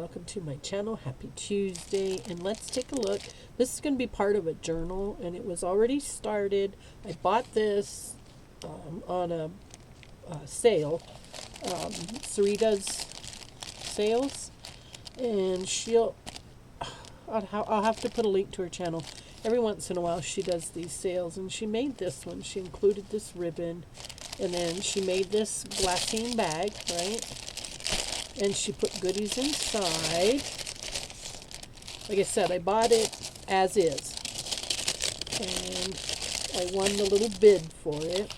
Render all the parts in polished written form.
welcome to my channel. Happy Tuesday, and let's take a look. This is going to be part of a journal, and it was already started. I bought this on a sale, Sarita's sales, and I'll have to put a link to her channel. Every once in a while she does these sales, and she made this one. She included this ribbon, and then she made this glassine bag, right? And she put goodies inside. Like I said, I bought it as is. And I won the little bid for it.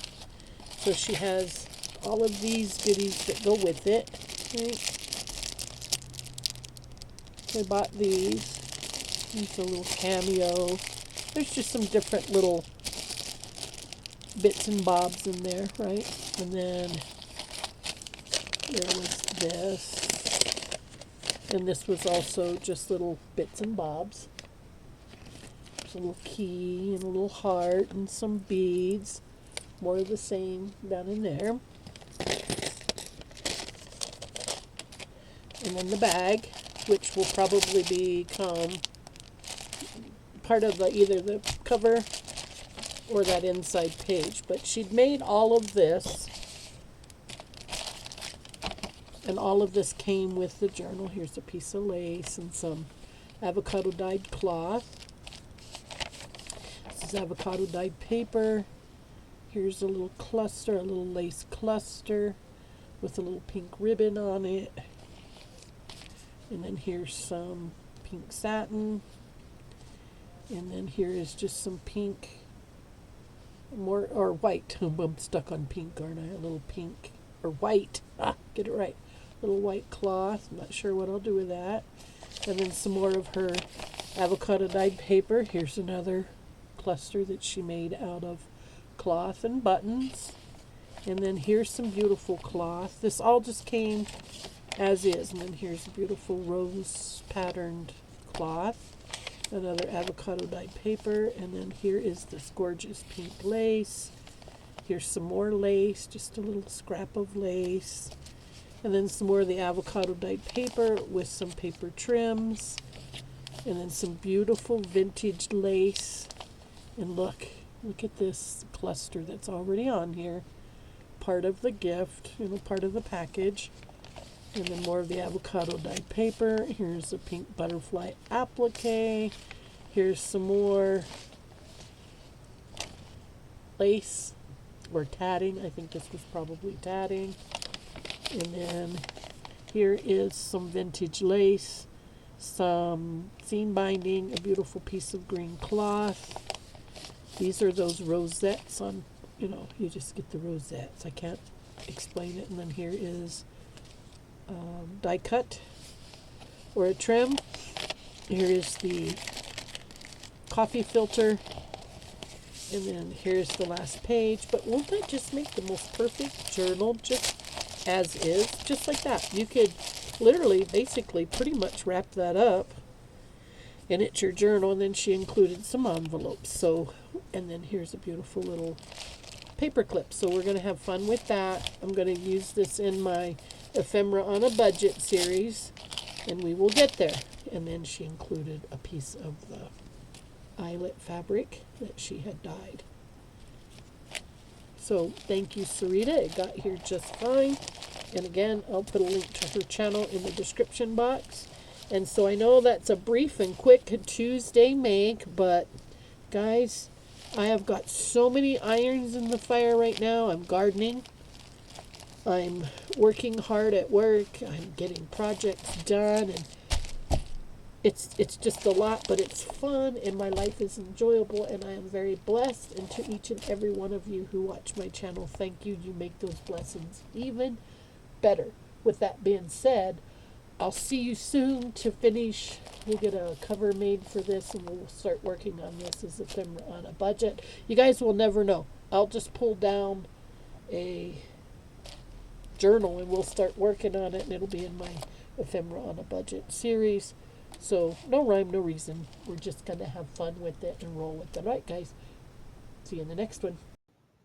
So she has all of these goodies that go with it. Right? I bought these. There's a little cameo. There's just some different little bits and bobs in there, right? And then there was this, and this was also just little bits and bobs. There's a little key and a little heart and some beads, more of the same down in there. And then the bag, which will probably become part of either the cover or that inside page. But she'd made all of this, and all of this came with the journal. Here's a piece of lace and some avocado dyed cloth. This is avocado dyed paper. Here's a little cluster, a little lace cluster with a little pink ribbon on it. And then here's some pink satin. And then here is just some pink, or white. I'm stuck on pink, aren't I? A little pink, or white. Get it right. Little white cloth. I'm not sure what I'll do with that. And then some more of her avocado dyed paper. Here's another cluster that she made out of cloth and buttons. And then here's some beautiful cloth. This all just came as is. And then here's a beautiful rose patterned cloth. Another avocado dyed paper. And then here is this gorgeous pink lace. Here's some more lace, just a little scrap of lace. And then some more of the avocado dyed paper with some paper trims. And then some beautiful vintage lace. And look at this cluster that's already on here. Part of the gift, part of the package. And then more of the avocado dyed paper. Here's a pink butterfly applique. Here's some more lace or tatting. I think this was probably tatting. And then here is some vintage lace, some seam binding, a beautiful piece of green cloth. These are those rosettes on, you just get the rosettes. I can't explain it. And then here is die cut or a trim. Here is the coffee filter. And then here's the last page. But won't that just make the most perfect journal, just as is, just like that? You could literally, basically, pretty much wrap that up, and it's your journal. And then she included some envelopes. So, and then here's a beautiful little paper clip. So we're going to have fun with that. I'm going to use this in my Ephemera on a Budget series, and we will get there. And then she included a piece of the eyelet fabric that she had dyed. So thank you, Sarita. It got here just fine. And again, I'll put a link to her channel in the description box. And so I know that's a brief and quick Tuesday make, but guys, I have got so many irons in the fire right now. I'm gardening. I'm working hard at work. I'm getting projects done, and it's just a lot, but it's fun, and my life is enjoyable, and I am very blessed. And to each and every one of you who watch my channel, thank you. You make those blessings even better. With that being said, I'll see you soon to finish. We'll get a cover made for this, and we'll start working on this as Ephemera on a Budget. You guys will never know. I'll just pull down a journal, and we'll start working on it, and it'll be in my Ephemera on a Budget series. So no rhyme, no reason. We're just going to have fun with it and roll with it. All right, guys. See you in the next one.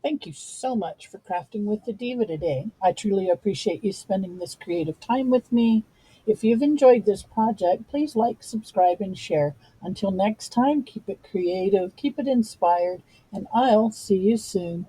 Thank you so much for crafting with the Diva today. I truly appreciate you spending this creative time with me. If you've enjoyed this project, please like, subscribe, and share. Until next time, keep it creative, keep it inspired, and I'll see you soon.